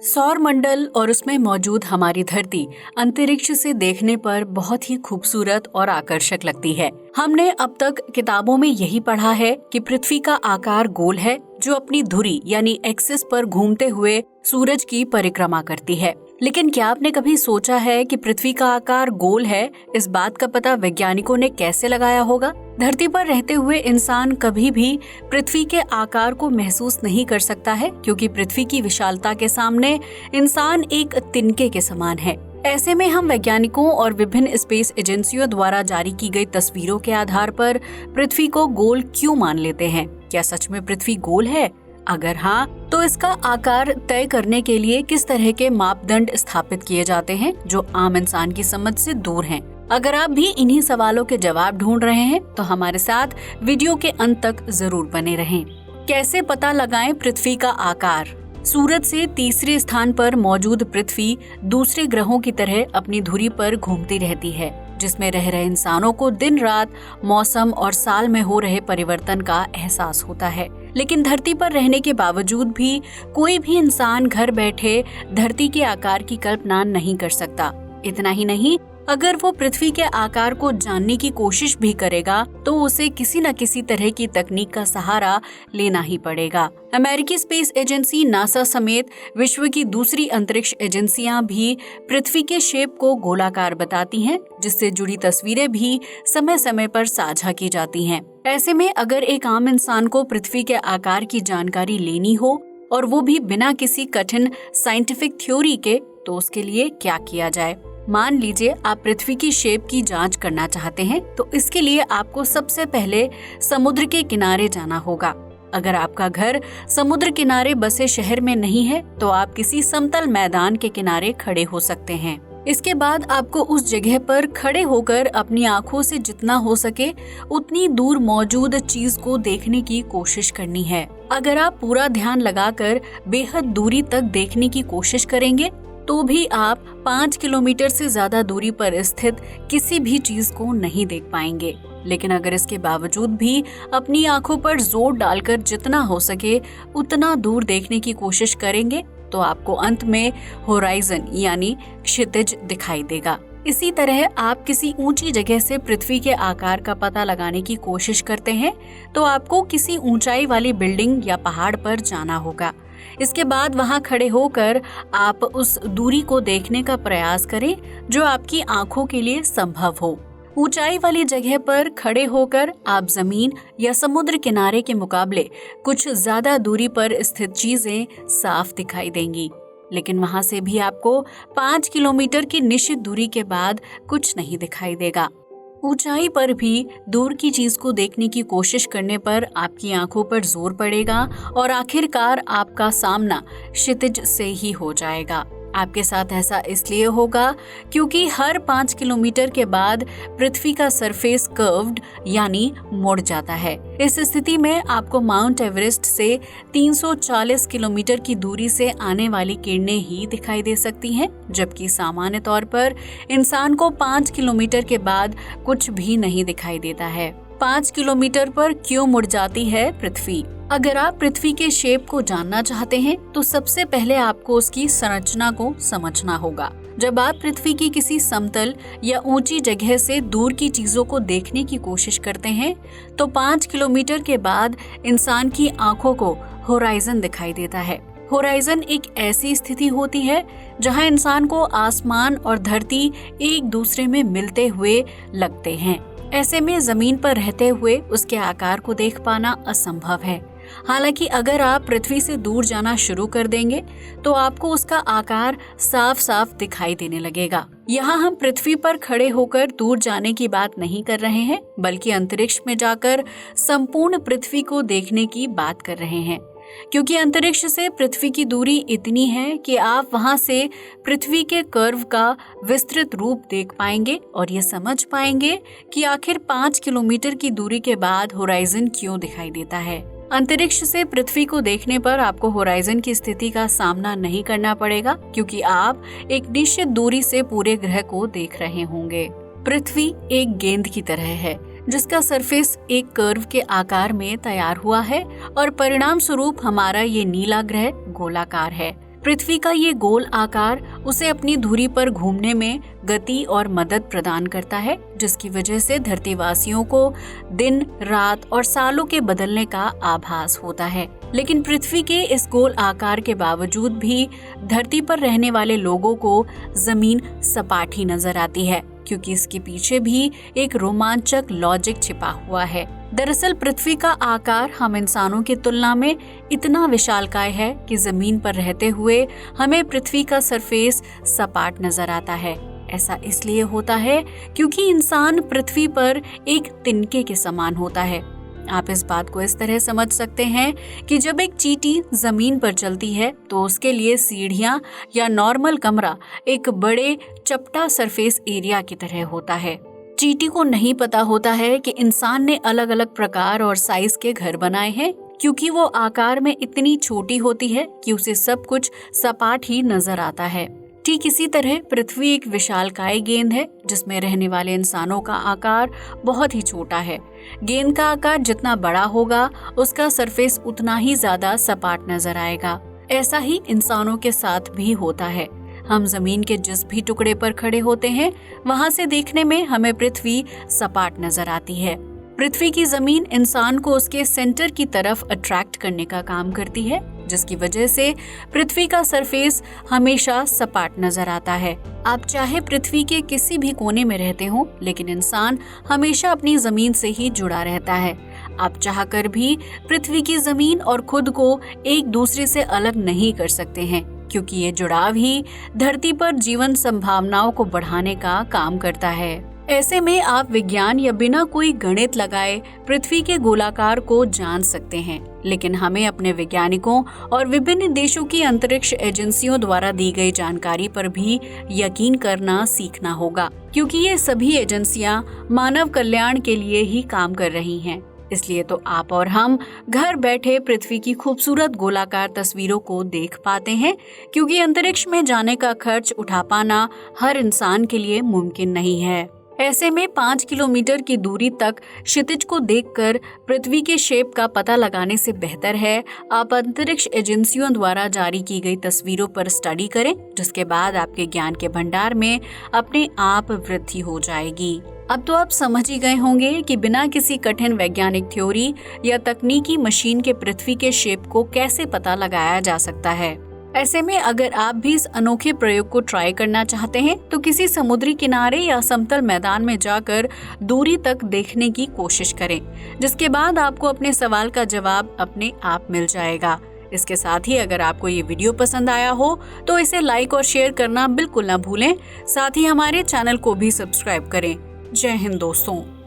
सौर मंडल और उसमें मौजूद हमारी धरती अंतरिक्ष से देखने पर बहुत ही खूबसूरत और आकर्षक लगती है। हमने अब तक किताबों में यही पढ़ा है कि पृथ्वी का आकार गोल है, जो अपनी धुरी यानी एक्सिस पर घूमते हुए सूरज की परिक्रमा करती है। लेकिन क्या आपने कभी सोचा है कि पृथ्वी का आकार गोल है? इस बात का पता वैज्ञानिकों ने कैसे लगाया होगा? धरती पर रहते हुए इंसान कभी भी पृथ्वी के आकार को महसूस नहीं कर सकता है, क्योंकि पृथ्वी की विशालता के सामने इंसान एक तिनके के समान है। ऐसे में हम वैज्ञानिकों और विभिन्न स्पेस एजेंसियों द्वारा जारी की गई तस्वीरों के आधार पर पृथ्वी को गोल क्यों मान लेते हैं? क्या सच में पृथ्वी गोल है? अगर हाँ, तो इसका आकार तय करने के लिए किस तरह के मापदंड स्थापित किए जाते हैं जो आम इंसान की समझ से दूर हैं? अगर आप भी इन्हीं सवालों के जवाब ढूंढ रहे हैं तो हमारे साथ वीडियो के अंत तक जरूर बने रहें। कैसे पता लगाएं पृथ्वी का आकार? सूरज से तीसरे स्थान पर मौजूद पृथ्वी दूसरे ग्रहों की तरह अपनी धुरी पर घूमती रहती है, जिसमें रह रहे इंसानों को दिन रात, मौसम और साल में हो रहे परिवर्तन का एहसास होता है। लेकिन धरती पर रहने के बावजूद भी कोई भी इंसान घर बैठे धरती के आकार की कल्पना नहीं कर सकता। इतना ही नहीं, अगर वो पृथ्वी के आकार को जानने की कोशिश भी करेगा तो उसे किसी न किसी तरह की तकनीक का सहारा लेना ही पड़ेगा। अमेरिकी स्पेस एजेंसी नासा समेत विश्व की दूसरी अंतरिक्ष एजेंसियां भी पृथ्वी के शेप को गोलाकार बताती हैं, जिससे जुड़ी तस्वीरें भी समय समय पर साझा की जाती हैं। ऐसे में अगर एक आम इंसान को पृथ्वी के आकार की जानकारी लेनी हो, और वो भी बिना किसी कठिन साइंटिफिक थ्योरी के, तो उसके लिए क्या किया जाए? मान लीजिए आप पृथ्वी की शेप की जांच करना चाहते हैं, तो इसके लिए आपको सबसे पहले समुद्र के किनारे जाना होगा। अगर आपका घर समुद्र किनारे बसे शहर में नहीं है, तो आप किसी समतल मैदान के किनारे खड़े हो सकते हैं। इसके बाद आपको उस जगह पर खड़े होकर अपनी आंखों से जितना हो सके उतनी दूर मौजूद चीज को देखने की कोशिश करनी है। अगर आप पूरा ध्यान लगाकर बेहद दूरी तक देखने की कोशिश करेंगे तो भी आप 5 किलोमीटर से ज्यादा दूरी पर स्थित किसी भी चीज को नहीं देख पाएंगे। लेकिन अगर इसके बावजूद भी अपनी आंखों पर जोर डालकर जितना हो सके उतना दूर देखने की कोशिश करेंगे, तो आपको अंत में होराइजन यानी क्षितिज दिखाई देगा। इसी तरह आप किसी ऊंची जगह से पृथ्वी के आकार का पता लगाने की कोशिश करते हैं, तो आपको किसी ऊंचाई वाली बिल्डिंग या पहाड़ पर जाना होगा। इसके बाद वहां खड़े होकर आप उस दूरी को देखने का प्रयास करें जो आपकी आंखों के लिए संभव हो। ऊंचाई वाली जगह पर खड़े होकर आप जमीन या समुद्र किनारे के मुकाबले कुछ ज्यादा दूरी पर स्थित चीजें साफ दिखाई देंगी, लेकिन वहां से भी आपको 5 किलोमीटर की निश्चित दूरी के बाद कुछ नहीं दिखाई देगा। ऊंचाई पर भी दूर की चीज को देखने की कोशिश करने पर आपकी आंखों पर जोर पड़ेगा और आखिरकार आपका सामना क्षितिज से ही हो जाएगा। आपके साथ ऐसा इसलिए होगा क्योंकि हर 5 किलोमीटर के बाद पृथ्वी का सरफेस कर्व्ड यानी मुड़ जाता है। इस स्थिति में आपको माउंट एवरेस्ट से 340 किलोमीटर की दूरी से आने वाली किरणें ही दिखाई दे सकती हैं, जबकि सामान्य तौर पर इंसान को 5 किलोमीटर के बाद कुछ भी नहीं दिखाई देता है। 5 किलोमीटर पर क्यों मुड़ जाती है पृथ्वी? अगर आप पृथ्वी के शेप को जानना चाहते हैं तो सबसे पहले आपको उसकी संरचना को समझना होगा। जब आप पृथ्वी की किसी समतल या ऊंची जगह से दूर की चीजों को देखने की कोशिश करते हैं, तो 5 किलोमीटर के बाद इंसान की आंखों को होराइजन दिखाई देता है। होराइजन एक ऐसी स्थिति होती है जहां इंसान को आसमान और धरती एक दूसरे में मिलते हुए लगते हैं। ऐसे में जमीन पर रहते हुए उसके आकार को देख पाना असंभव है। हालांकि अगर आप पृथ्वी से दूर जाना शुरू कर देंगे तो आपको उसका आकार साफ साफ दिखाई देने लगेगा। यहाँ हम पृथ्वी पर खड़े होकर दूर जाने की बात नहीं कर रहे हैं, बल्कि अंतरिक्ष में जाकर संपूर्ण पृथ्वी को देखने की बात कर रहे हैं, क्योंकि अंतरिक्ष से पृथ्वी की दूरी इतनी है कि आप वहां से पृथ्वी के कर्व का विस्तृत रूप देख पाएंगे और ये समझ पाएंगे कि आखिर 5 किलोमीटर की दूरी के बाद होराइजन क्यों दिखाई देता है। अंतरिक्ष से पृथ्वी को देखने पर आपको होराइजन की स्थिति का सामना नहीं करना पड़ेगा, क्योंकि आप एक निश्चित दूरी से पूरे ग्रह को देख रहे होंगे। पृथ्वी एक गेंद की तरह है जिसका सरफेस एक कर्व के आकार में तैयार हुआ है और परिणाम स्वरूप हमारा ये नीला ग्रह गोलाकार है। पृथ्वी का ये गोल आकार उसे अपनी धुरी पर घूमने में गति और मदद प्रदान करता है, जिसकी वजह से धरतीवासियों को दिन, रात और सालों के बदलने का आभास होता है। लेकिन पृथ्वी के इस गोल आकार के बावजूद भी धरती पर रहने वाले लोगों को जमीन सपाट ही नजर आती है, क्योंकि इसके पीछे भी एक रोमांचक लॉजिक छिपा हुआ है। दरअसल पृथ्वी का आकार हम इंसानों की तुलना में इतना विशालकाय है कि जमीन पर रहते हुए हमें पृथ्वी का सरफेस सपाट नजर आता है। ऐसा इसलिए होता है क्योंकि इंसान पृथ्वी पर एक तिनके के समान होता है। आप इस बात को इस तरह समझ सकते हैं कि जब एक चींटी जमीन पर चलती है तो उसके लिए सीढ़ियां या नॉर्मल कमरा एक बड़े चपटा सरफेस एरिया की तरह होता है। चींटी को नहीं पता होता है कि इंसान ने अलग अलग प्रकार और साइज के घर बनाए हैं, क्योंकि वो आकार में इतनी छोटी होती है कि उसे सब कुछ सपाट ही नजर आता है। ठीक इसी तरह पृथ्वी एक विशालकाय गेंद है जिसमें रहने वाले इंसानों का आकार बहुत ही छोटा है। गेंद का आकार जितना बड़ा होगा उसका सरफेस उतना ही ज्यादा सपाट नजर आएगा। ऐसा ही इंसानों के साथ भी होता है। हम जमीन के जिस भी टुकड़े पर खड़े होते हैं वहां से देखने में हमें पृथ्वी सपाट नजर आती है। पृथ्वी की जमीन इंसान को उसके सेंटर की तरफ अट्रैक्ट करने का काम करती है, जिसकी वजह से पृथ्वी का सरफेस हमेशा सपाट नजर आता है। आप चाहे पृथ्वी के किसी भी कोने में रहते हो, लेकिन इंसान हमेशा अपनी जमीन से ही जुड़ा रहता है। आप चाहकर भी पृथ्वी की जमीन और खुद को एक दूसरे से अलग नहीं कर सकते हैं, क्योंकि ये जुड़ाव ही धरती पर जीवन संभावनाओं को बढ़ाने का काम करता है। ऐसे में आप विज्ञान या बिना कोई गणित लगाए पृथ्वी के गोलाकार को जान सकते हैं, लेकिन हमें अपने वैज्ञानिकों और विभिन्न देशों की अंतरिक्ष एजेंसियों द्वारा दी गई जानकारी पर भी यकीन करना सीखना होगा, क्योंकि ये सभी एजेंसियां मानव कल्याण के लिए ही काम कर रही हैं। इसलिए तो आप और हम घर बैठे पृथ्वी की खूबसूरत गोलाकार तस्वीरों को देख पाते हैं, क्योंकि अंतरिक्ष में जाने का खर्च उठा पाना हर इंसान के लिए मुमकिन नहीं है। ऐसे में 5 किलोमीटर की दूरी तक क्षितिज को देखकर पृथ्वी के शेप का पता लगाने से बेहतर है आप अंतरिक्ष एजेंसियों द्वारा जारी की गई तस्वीरों पर स्टडी करें, जिसके बाद आपके ज्ञान के भंडार में अपने आप वृद्धि हो जाएगी। अब तो आप समझ ही गए होंगे कि बिना किसी कठिन वैज्ञानिक थ्योरी या तकनीकी मशीन के पृथ्वी के शेप को कैसे पता लगाया जा सकता है। ऐसे में अगर आप भी इस अनोखे प्रयोग को ट्राई करना चाहते हैं तो किसी समुद्री किनारे या समतल मैदान में जाकर दूरी तक देखने की कोशिश करें, जिसके बाद आपको अपने सवाल का जवाब अपने आप मिल जाएगा। इसके साथ ही अगर आपको ये वीडियो पसंद आया हो तो इसे लाइक और शेयर करना बिल्कुल ना भूलें। साथ ही हमारे चैनल को भी सब्सक्राइब करें। जय हिंद दोस्तों।